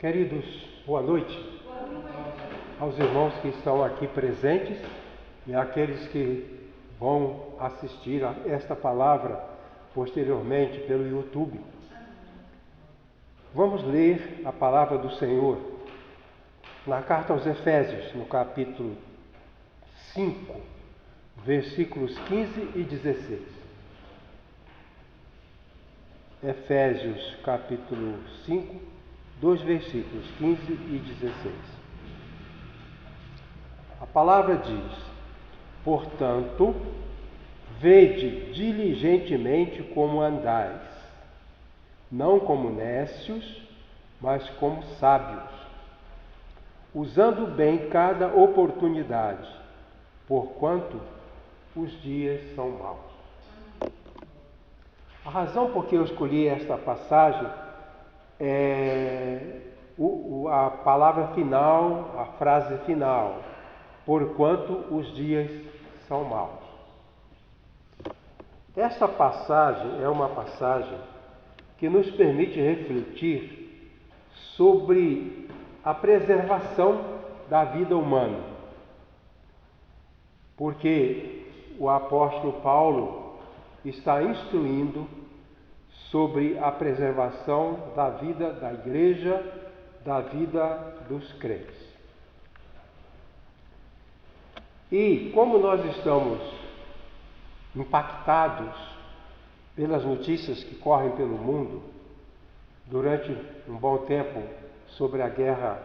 Queridos, boa noite aos irmãos que estão aqui presentes e àqueles que vão assistir a esta palavra posteriormente pelo YouTube. Vamos ler a palavra do Senhor na carta aos Efésios, no capítulo 5, versículos 15 e 16. Efésios, capítulo 5, dois versículos 15 e 16. A palavra diz: portanto, vede diligentemente como andais, não como necios, mas como sábios, usando bem cada oportunidade, porquanto os dias são maus. A razão por que eu escolhi esta passagem é a palavra final, a frase final, porquanto os dias são maus. Esta passagem é uma passagem que nos permite refletir sobre a preservação da vida humana, porque o apóstolo Paulo está instruindo sobre a preservação da vida da igreja, da vida dos crentes. E como nós estamos impactados pelas notícias que correm pelo mundo, durante um bom tempo sobre a guerra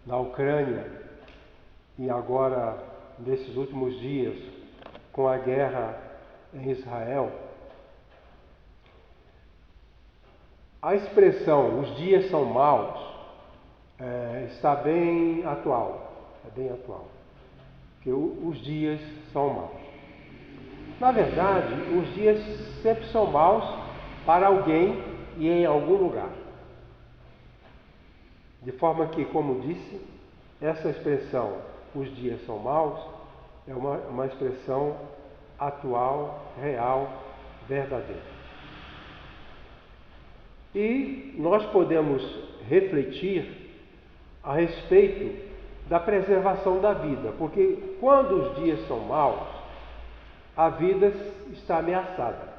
na Ucrânia e agora, nesses últimos dias, com a guerra em Israel, a expressão "os dias são maus" está bem atual, porque os dias são maus. Na verdade, os dias sempre são maus para alguém e em algum lugar. De forma que, como disse, essa expressão "os dias são maus" é uma expressão atual, real, verdadeira. E nós podemos refletir a respeito da preservação da vida, porque quando os dias são maus, a vida está ameaçada.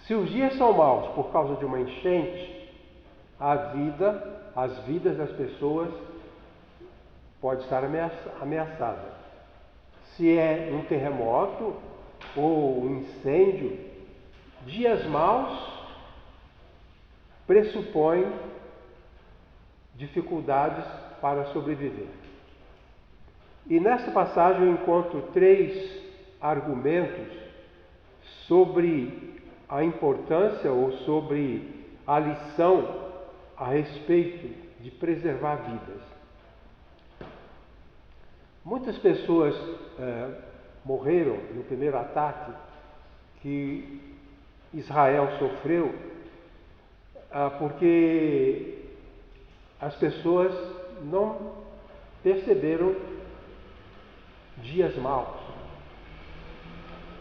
Se os dias são maus por causa de uma enchente, as vidas das pessoas pode estar ameaçada. Se é um terremoto ou um incêndio, dias maus pressupõe dificuldades para sobreviver. E nessa passagem eu encontro 3 argumentos sobre a importância ou sobre a lição a respeito de preservar vidas. Muitas pessoas morreram no primeiro ataque que Israel sofreu porque as pessoas não perceberam dias maus.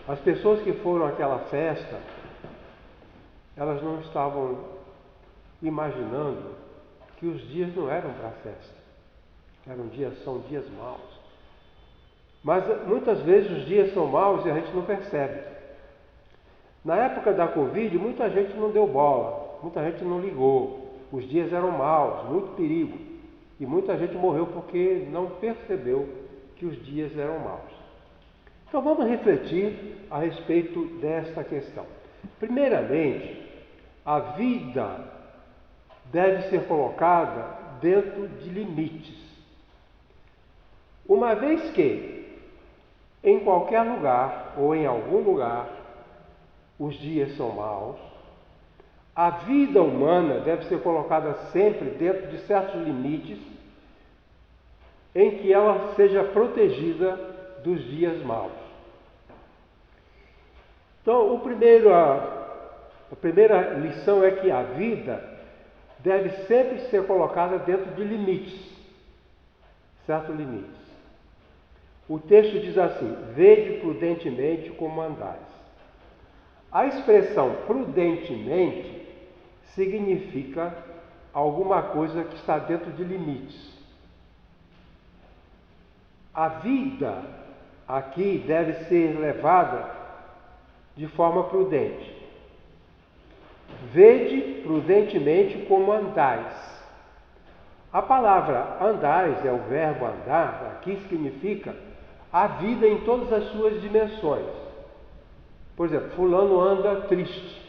As pessoas que foram àquela festa, elas não estavam imaginando que os dias não eram para festa, são dias maus. Mas muitas vezes os dias são maus e a gente não percebe. Na época da Covid, muita gente não deu bola, muita gente não ligou. Os dias eram maus, muito perigo. E muita gente morreu porque não percebeu que os dias eram maus. Então vamos refletir a respeito desta questão. Primeiramente, a vida deve ser colocada dentro de limites. Uma vez que, em qualquer lugar ou em algum lugar, os dias são maus, a vida humana deve ser colocada sempre dentro de certos limites em que ela seja protegida dos dias maus. Então, a primeira lição é que a vida deve sempre ser colocada dentro de limites, certos limites. O texto diz assim: vede prudentemente como andais. A expressão prudentemente significa alguma coisa que está dentro de limites. A vida aqui deve ser levada de forma prudente. Vede prudentemente como andais. A palavra andais, é o verbo andar, aqui significa a vida em todas as suas dimensões. Por exemplo, fulano anda triste.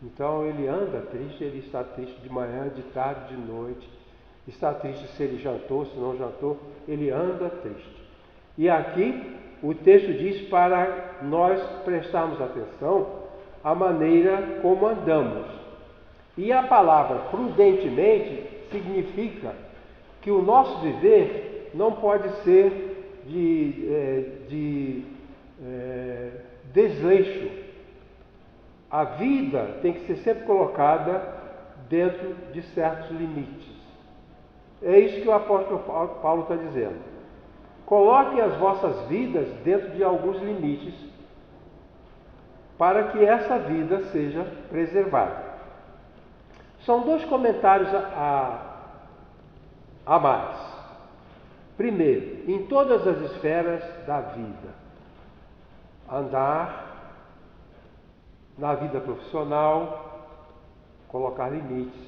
Então ele anda triste, ele está triste de manhã, de tarde, de noite. Está triste se ele jantou, se não jantou, ele anda triste. E aqui o texto diz para nós prestarmos atenção à maneira como andamos. E a palavra prudentemente significa que o nosso viver não pode ser de desleixo. A vida tem que ser sempre colocada dentro de certos limites. É isso que o apóstolo Paulo está dizendo. Coloquem as vossas vidas dentro de alguns limites para que essa vida seja preservada. São dois comentários a mais. Primeiro, em todas as esferas da vida, andar na vida profissional, colocar limites.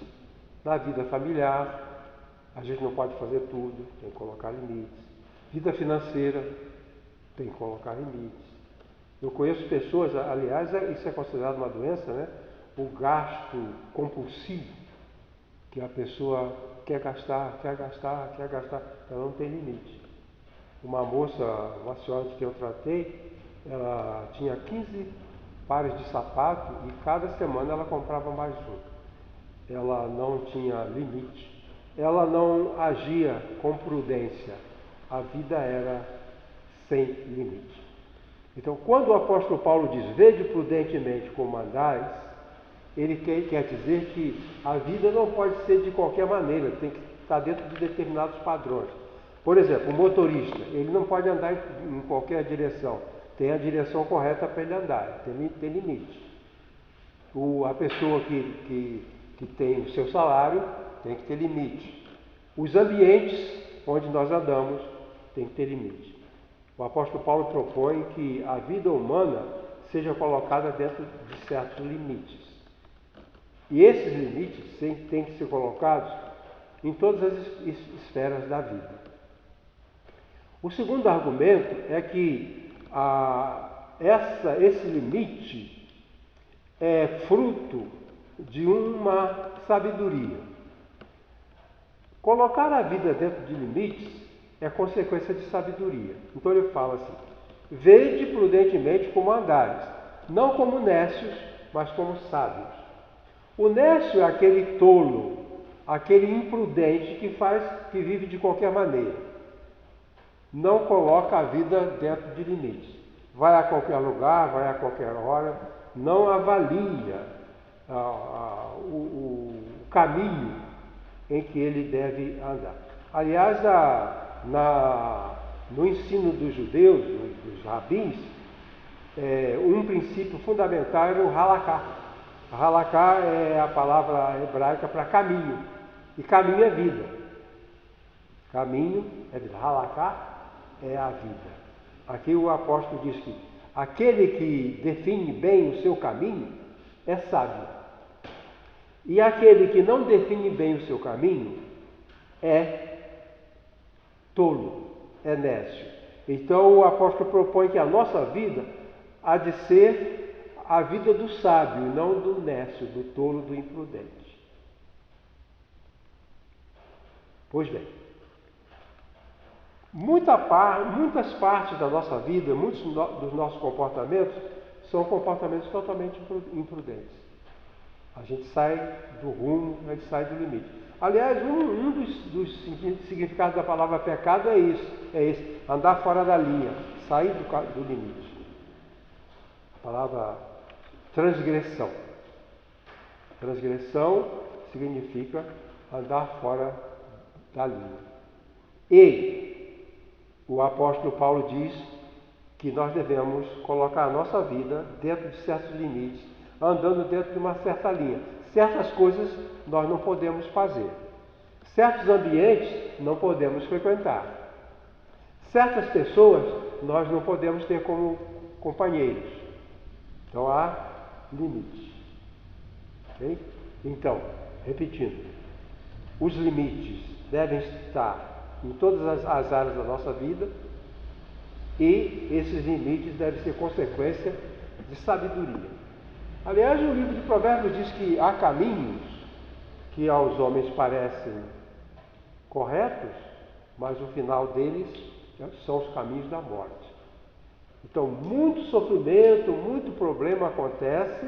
Na vida familiar, a gente não pode fazer tudo, tem que colocar limites. Vida financeira, tem que colocar limites. Eu conheço pessoas, aliás, isso é considerado uma doença, né? O gasto compulsivo, que a pessoa quer gastar, ela não tem limite. Uma moça, uma senhora de que eu tratei, ela tinha 15 pares de sapato e cada semana ela comprava mais um. Ela não tinha limite. Ela não agia com prudência. A vida era sem limite. Então, quando o apóstolo Paulo diz, vede prudentemente como andais, ele quer dizer que a vida não pode ser de qualquer maneira, tem que estar dentro de determinados padrões. Por exemplo, o motorista, ele não pode andar em qualquer direção, tem a direção correta para ele andar, tem limite. A pessoa que tem o seu salário tem que ter limite. Os ambientes onde nós andamos tem que ter limite. O apóstolo Paulo propõe que a vida humana seja colocada dentro de certos limites. E esses limites têm que ser colocados em todas as esferas da vida. O segundo argumento é que esse limite é fruto de uma sabedoria. Colocar a vida dentro de limites é consequência de sabedoria. Então ele fala assim, vede prudentemente como andares, não como nécios, mas como sábios. O nécio é aquele tolo, aquele imprudente que vive de qualquer maneira. Não coloca a vida dentro de limites. Vai a qualquer lugar, vai a qualquer hora, não avalia o caminho em que ele deve andar. Aliás, no ensino dos judeus, dos rabins, um princípio fundamental era o halaká. Halaká é a palavra hebraica para caminho, e caminho é vida. Caminho é vida. Halaká é a vida. Aqui o apóstolo diz que aquele que define bem o seu caminho é sábio. E aquele que não define bem o seu caminho é tolo, é nécio. Então o apóstolo propõe que a nossa vida há de ser a vida do sábio, não do nécio, do tolo, do imprudente. Pois bem, muitas partes da nossa vida, muitos dos nossos comportamentos são comportamentos totalmente imprudentes. A gente sai do rumo, a gente sai do limite. Aliás, um dos significados da palavra pecado é esse, andar fora da linha, sair do limite. A palavra transgressão. Transgressão significa andar fora da linha. E o apóstolo Paulo diz que nós devemos colocar a nossa vida dentro de certos limites, andando dentro de uma certa linha, certas coisas nós não podemos fazer. Certos ambientes não podemos frequentar. Certas pessoas nós não podemos ter como companheiros. Então há limites. Okay? Então, repetindo, os limites devem estar em todas as áreas da nossa vida e esses limites devem ser consequência de sabedoria. Aliás, o livro de Provérbios diz que há caminhos que aos homens parecem corretos, mas o final deles são os caminhos da morte. Então, muito sofrimento, muito problema acontece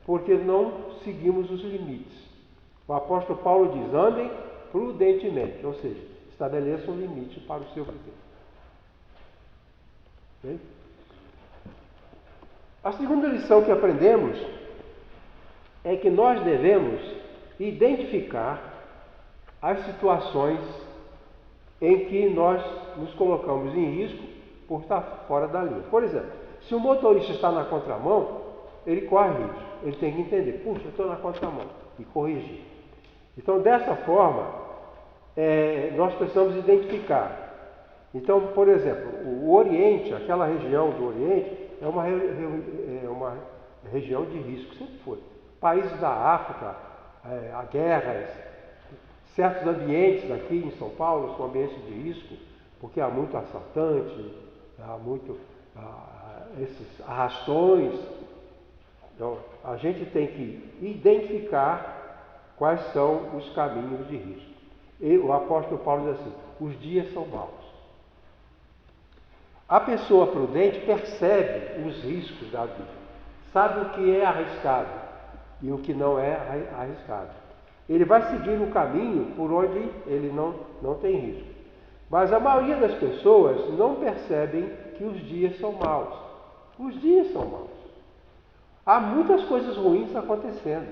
porque não seguimos os limites. O apóstolo Paulo diz: andem prudentemente, ou seja, estabeleça um limite para o seu viver. Okay? A segunda lição que aprendemos é que nós devemos identificar as situações em que nós nos colocamos em risco por estar fora da linha. Por exemplo, se o motorista está na contramão, ele corre risco. Ele tem que entender: puxa, eu estou na contramão, e corrigir. Então, dessa forma, nós precisamos identificar. Então, por exemplo, o Oriente, aquela região do Oriente, é uma região de risco, sempre foi. Países da África, há guerras, certos ambientes aqui em São Paulo são ambientes de risco, porque há muito assaltante, há muito esses arrastões. Então, a gente tem que identificar quais são os caminhos de risco. E o apóstolo Paulo diz assim: os dias são maus. A pessoa prudente percebe os riscos da vida, sabe o que é arriscado e o que não é arriscado. Ele vai seguir um caminho por onde ele não tem risco. Mas a maioria das pessoas não percebem que os dias são maus. Os dias são maus. Há muitas coisas ruins acontecendo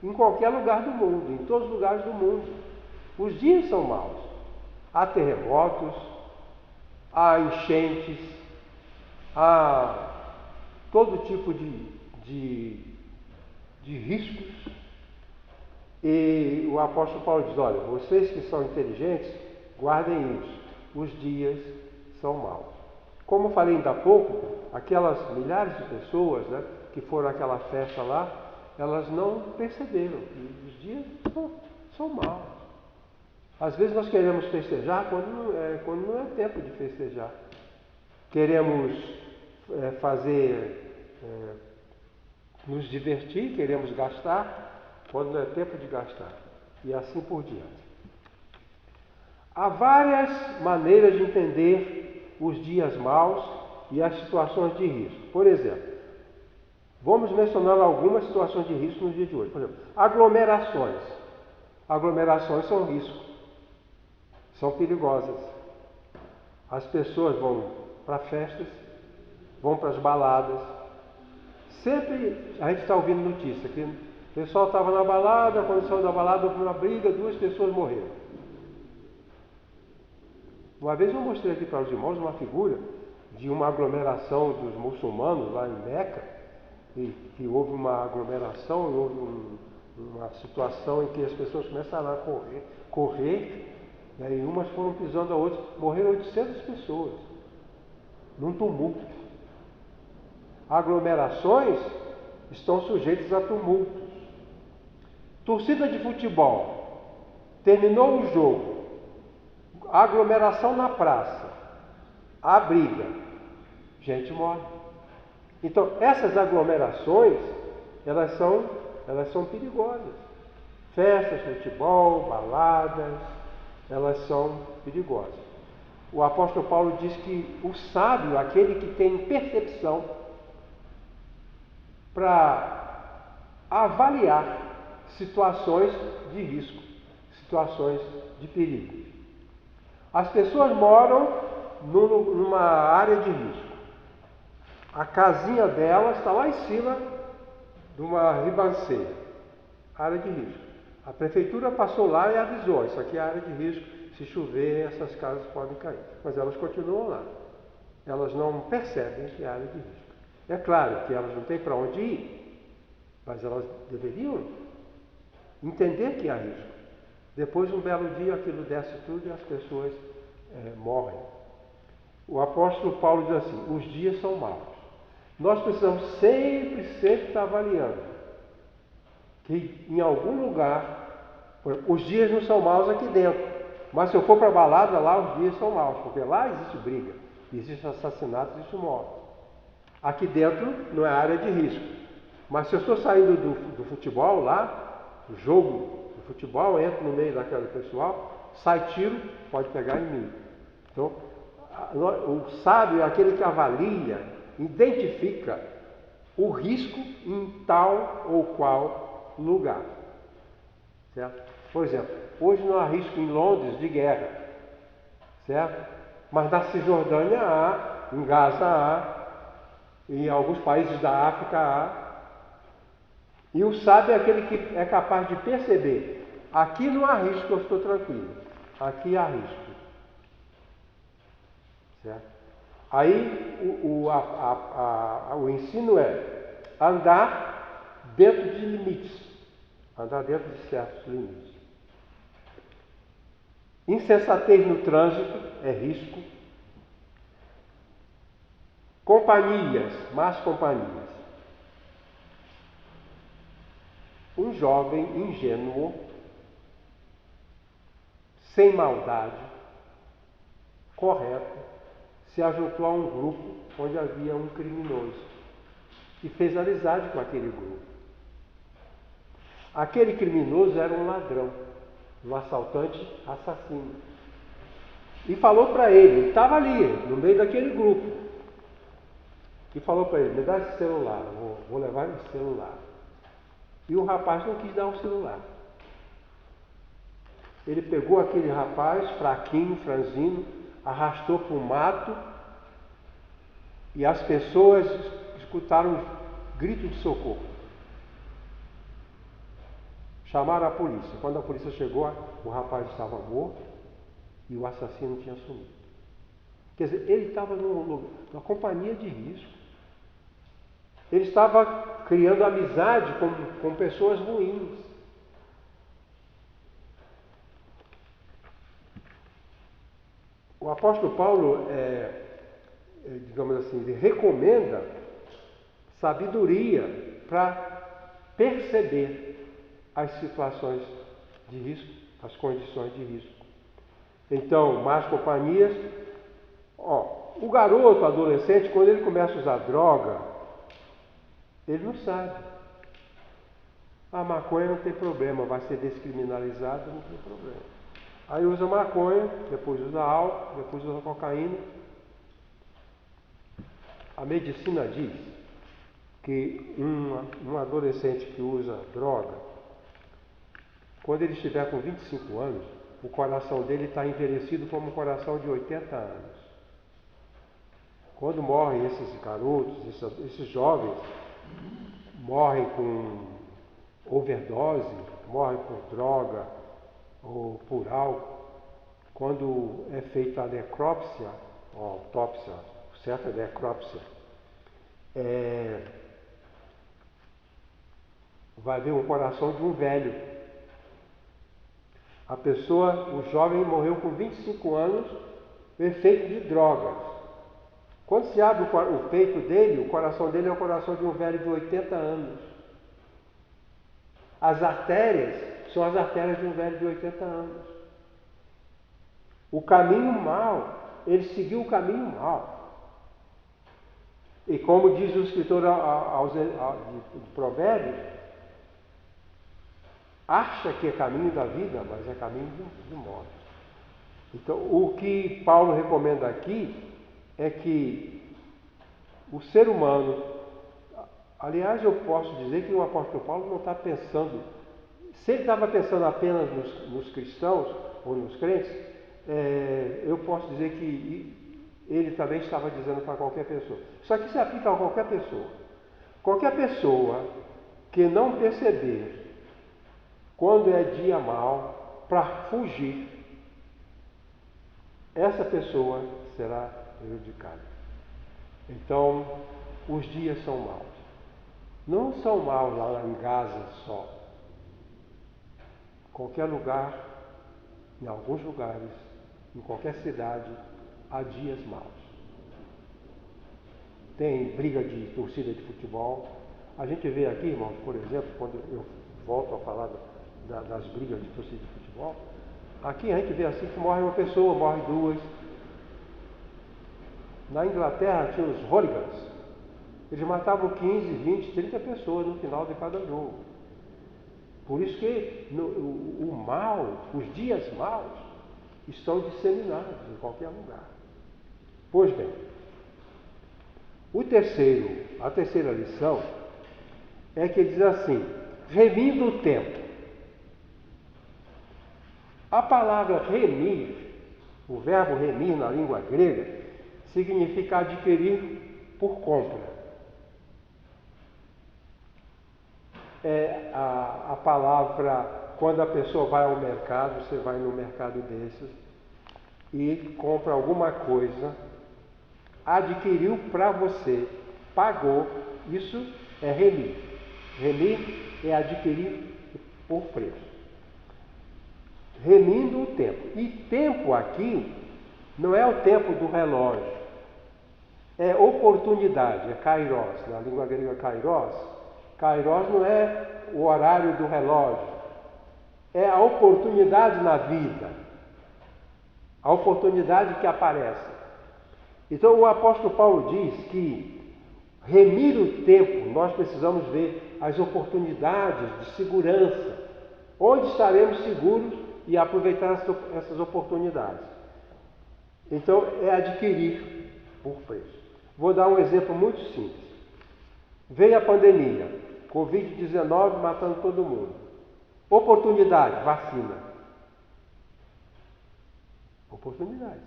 em qualquer lugar do mundo, em todos os lugares do mundo. Os dias são maus. Há terremotos, há enchentes, há todo tipo de riscos. E o apóstolo Paulo diz: olha, vocês que são inteligentes, guardem isso, os dias são maus. Como eu falei ainda há pouco, aquelas milhares de pessoas, né, que foram àquela festa lá, elas não perceberam que os dias são maus. Às vezes nós queremos festejar quando não é tempo de festejar. Queremos nos divertir, queremos gastar quando não é tempo de gastar. E assim por diante. Há várias maneiras de entender os dias maus e as situações de risco. Por exemplo, vamos mencionar algumas situações de risco no dia de hoje. Por exemplo, aglomerações. Aglomerações são risco. São perigosas. As pessoas vão para festas, vão para as baladas. Sempre a gente está ouvindo notícia que o pessoal estava na balada, quando saiu da balada houve uma briga, 2 pessoas morreram. Uma vez eu mostrei aqui para os irmãos uma figura de uma aglomeração dos muçulmanos lá em Meca, e que houve uma aglomeração, e houve uma situação em que as pessoas começaram a correr, e umas foram pisando a outras, morreram 800 pessoas, num tumulto. Aglomerações estão sujeitas a tumultos. Torcida de futebol, terminou o jogo, aglomeração na praça, há briga, gente morre. Então, essas aglomerações, elas são perigosas. Festas, futebol, baladas, elas são perigosas. O apóstolo Paulo diz que o sábio, aquele que tem percepção para avaliar situações de risco, situações de perigo. As pessoas moram numa área de risco. A casinha dela está lá em cima de uma ribanceira, área de risco. A prefeitura passou lá e avisou: isso aqui é área de risco, se chover essas casas podem cair. Mas elas continuam lá. Elas não percebem que é área de risco. É claro que elas não têm para onde ir, mas elas deveriam ir. entender que há risco. Depois, um belo dia, aquilo desce tudo e as pessoas morrem. O apóstolo Paulo diz assim: os dias são maus. Nós precisamos sempre estar avaliando que em algum lugar, os dias não são maus aqui dentro, mas se eu for para a balada, lá os dias são maus, porque lá existe briga, existe assassinato, existe morte. Aqui dentro não é área de risco. Mas se eu estou saindo do futebol lá, do jogo de futebol, entro no meio daquele pessoal, sai tiro, pode pegar em mim. Então, o sábio é aquele que avalia, identifica o risco em tal ou qual lugar. Certo? Por exemplo, hoje não há risco em Londres de guerra, certo? Mas na Cisjordânia há, em Gaza há, em alguns países da África há. E o sábio é aquele que é capaz de perceber: aqui não há risco, eu estou tranquilo. Aqui há risco. Certo? Aí o ensino é andar dentro de limites. Andar dentro de certos limites. Insensatez no trânsito é risco. Companhias, más companhias. Um jovem ingênuo, sem maldade, correto, se ajuntou a um grupo onde havia um criminoso e fez amizade com aquele grupo. Aquele criminoso era um ladrão, um assaltante assassino. E falou para ele estava ali, no meio daquele grupo, e falou para ele: me dá esse celular, vou levar esse celular. E o rapaz não quis dar o celular. Ele pegou aquele rapaz, fraquinho, franzino, arrastou para o mato, e as pessoas escutaram um grito de socorro. Chamaram a polícia. Quando a polícia chegou, o rapaz estava morto e o assassino tinha sumido. Quer dizer, ele estava numa companhia de risco. Ele estava criando amizade com pessoas ruins. O apóstolo Paulo, digamos assim, ele recomenda sabedoria para perceber as situações de risco, as condições de risco. Então, más companhias. O garoto, adolescente, quando ele começa a usar droga, ele não sabe. A maconha não tem problema, vai ser descriminalizada, não tem problema. Aí usa maconha, depois usa álcool, depois usa cocaína. A medicina diz que um adolescente que usa droga, quando ele estiver com 25 anos, o coração dele está envelhecido como um coração de 80 anos. Quando morrem esses garotos, esses jovens, morrem com overdose, morrem por droga ou por álcool, quando é feita a necrópsia, ou autópsia, certa necrópsia, vai ver um coração de um velho. A pessoa, o jovem morreu com 25 anos, efeito de drogas. Quando se abre o peito dele, o coração dele é o coração de um velho de 80 anos. As artérias são as artérias de um velho de 80 anos. O caminho mau, ele seguiu o caminho mau. E como diz o escritor de Provérbios, acha que é caminho da vida, mas é caminho de morte. Então, o que Paulo recomenda aqui é que o ser humano, aliás, eu posso dizer que o apóstolo Paulo não está pensando, se ele estava pensando apenas nos cristãos ou nos crentes, eu posso dizer que ele também estava dizendo para qualquer pessoa. Isso aqui se aplica a qualquer pessoa. Qualquer pessoa que não perceber quando é dia mau para fugir, essa pessoa será prejudicada. Então, os dias são maus. Não são maus lá em Gaza só. qualquer lugar, em alguns lugares, em qualquer cidade, há dias maus. Tem briga de torcida de futebol. A gente vê aqui, irmãos, por exemplo, quando eu volto a falar das brigas de torcida de futebol, aqui a gente vê assim que morre uma pessoa, morre duas. Na Inglaterra tinha os hooligans. Eles matavam 15, 20, 30 pessoas no final de cada jogo. Por isso que o mal, os dias maus, estão disseminados em qualquer lugar. Pois bem, a terceira lição é que diz assim, remindo o tempo. A palavra remir, o verbo remir na língua grega, significa adquirir por compra. É a palavra, quando a pessoa vai ao mercado, você vai no mercado desses e compra alguma coisa, adquiriu para você, pagou, isso é remir. Remir é adquirir por preço. Remindo o tempo. E tempo aqui não é o tempo do relógio, é oportunidade, é kairos, na língua grega kairos. Kairos não é o horário do relógio, é a oportunidade na vida, a oportunidade que aparece. Então o apóstolo Paulo diz que remir o tempo, nós precisamos ver as oportunidades de segurança, onde estaremos seguros e aproveitar essas oportunidades. Então é adquirir por preço. Vou dar um exemplo muito simples. Veio a pandemia, Covid-19 matando todo mundo. Oportunidade, vacina. Oportunidade.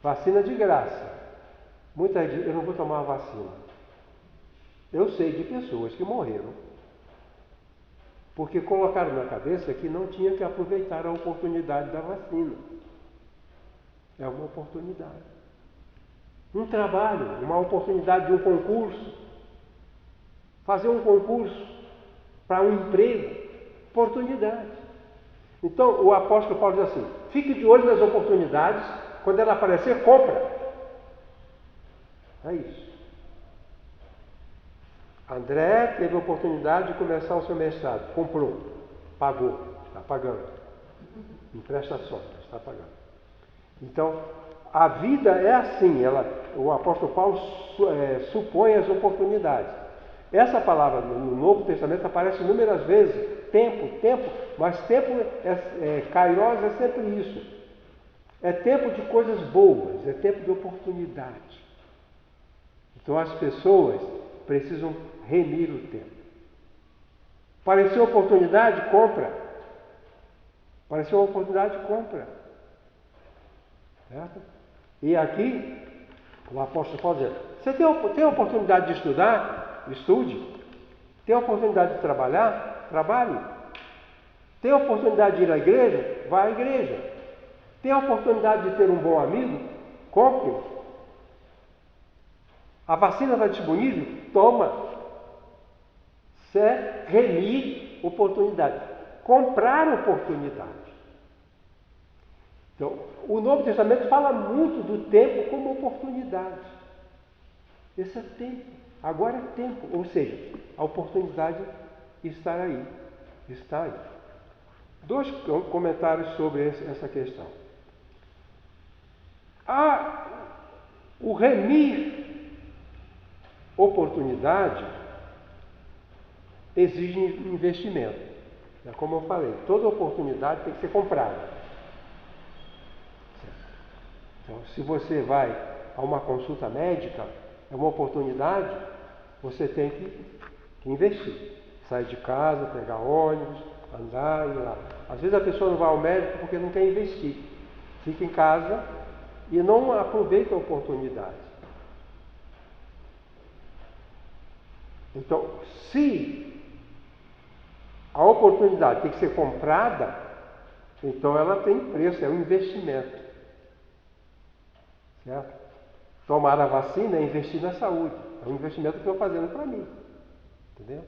Vacina de graça. Muita gente diz, eu não vou tomar a vacina. Eu sei de pessoas que morreram porque colocaram na cabeça que não tinha que aproveitar a oportunidade da vacina. É uma oportunidade. Um trabalho, uma oportunidade de um concurso. Fazer um concurso para um emprego. Oportunidade. Então o apóstolo Paulo diz assim, fique de olho nas oportunidades, quando ela aparecer, compra. É isso. André teve a oportunidade de começar o seu mestrado, comprou, pagou, está pagando. Em prestações, está pagando. Então, a vida é assim, o apóstolo Paulo supõe as oportunidades. Essa palavra no Novo Testamento aparece inúmeras vezes, tempo, mas tempo, kairos é sempre isso. É tempo de coisas boas, é tempo de oportunidade. Então as pessoas precisam remir o tempo. Apareceu oportunidade, compra. Apareceu oportunidade, compra. Certo? E aqui, o apóstolo Paulo diz, você tem a oportunidade de estudar? Estude. Tem a oportunidade de trabalhar? Trabalhe. Tem a oportunidade de ir à igreja? Vá à igreja. Tem a oportunidade de ter um bom amigo? Compre. A vacina está disponível? Toma. Isso é remir oportunidade. Comprar oportunidade. Então, o Novo Testamento fala muito do tempo como oportunidade. Esse é tempo. Agora é tempo. Ou seja, a oportunidade está aí. Está aí. 2 comentários sobre essa questão. O remir oportunidade exige investimento. Como eu falei, toda oportunidade tem que ser comprada. Então, se você vai a uma consulta médica, é uma oportunidade, você tem que investir. Sair de casa, pegar ônibus, andar e ir lá. Às vezes a pessoa não vai ao médico porque não quer investir. Fica em casa e não aproveita a oportunidade. Então, se a oportunidade tem que ser comprada, então ela tem preço, é um investimento. Certo? Tomar a vacina é investir na saúde. É um investimento que eu estou fazendo para mim. Entendeu?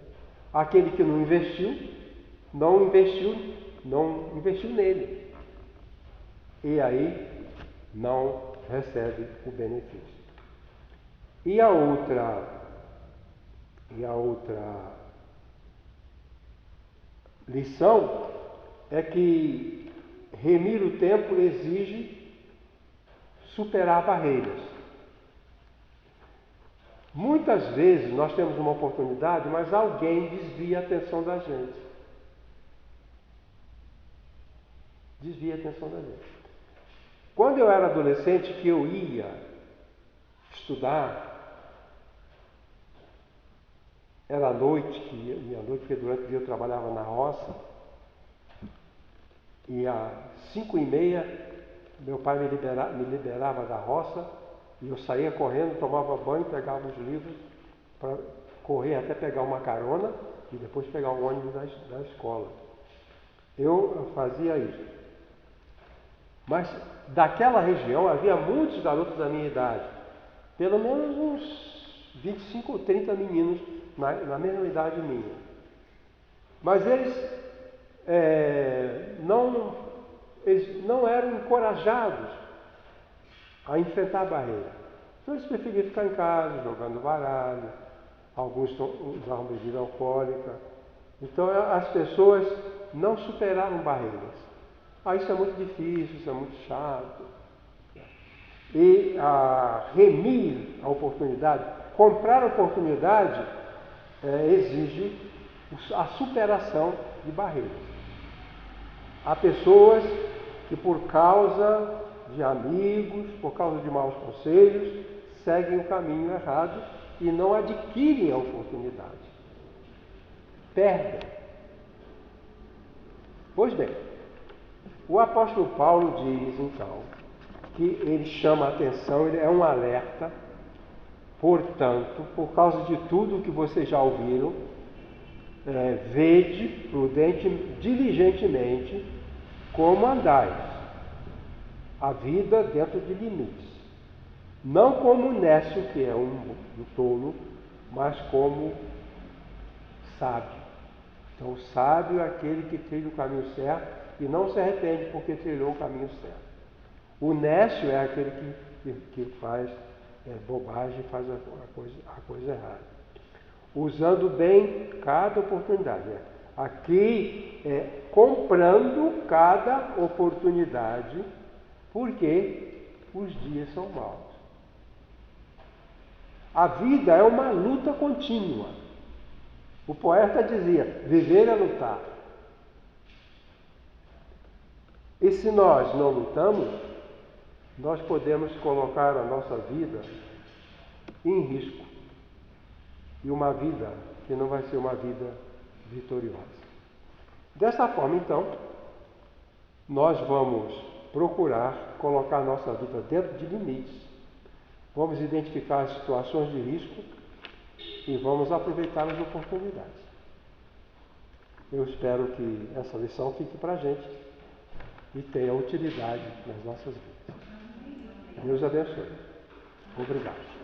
Aquele que não investiu, não investiu nele. E aí não recebe o benefício. E a outra lição é que remir o tempo exige superar barreiras. Muitas vezes nós temos uma oportunidade, mas alguém desvia a atenção da gente. Desvia a atenção da gente. Quando eu era adolescente, que eu ia estudar, era à noite, porque durante o dia eu trabalhava na roça, e às 5h30 meu pai me liberava da roça, e eu saía correndo, tomava banho, pegava os livros para correr até pegar uma carona e depois pegar o ônibus da escola. Eu fazia isso. Mas daquela região havia muitos garotos da minha idade, pelo menos uns 25 ou 30 meninos na mesma idade minha. Mas eles não eram encorajados a enfrentar a barreira. Então eles preferiam ficar em casa, jogando baralho, alguns usavam bebida alcoólica. Então as pessoas não superaram barreiras. Isso é muito difícil, isso é muito chato. E remir a oportunidade, comprar a oportunidade, exige a superação de barreiras. Há pessoas que por causa de amigos, por causa de maus conselhos, seguem o caminho errado e não adquirem a oportunidade. Perdem. Pois bem, o apóstolo Paulo diz, então, que ele chama a atenção, ele é um alerta. Portanto, por causa de tudo que vocês já ouviram, vede diligentemente como andais a vida dentro de limites. Não como nécio, que é um tolo, mas como sábio. Então, sábio é aquele que trilha o caminho certo e não se arrepende porque trilhou o caminho certo. O nécio é aquele que faz bobagem, faz a coisa errada. Usando bem cada oportunidade. Aqui comprando cada oportunidade, porque os dias são maus. A vida é uma luta contínua. O poeta dizia, viver é lutar. E se nós não lutamos, nós podemos colocar a nossa vida em risco. E uma vida que não vai ser uma vida vitoriosa. Dessa forma, então, nós vamos procurar colocar a nossa vida dentro de limites. Vamos identificar as situações de risco e vamos aproveitar as oportunidades. Eu espero que essa lição fique para a gente e tenha utilidade nas nossas vidas. Deus abençoe. Obrigado.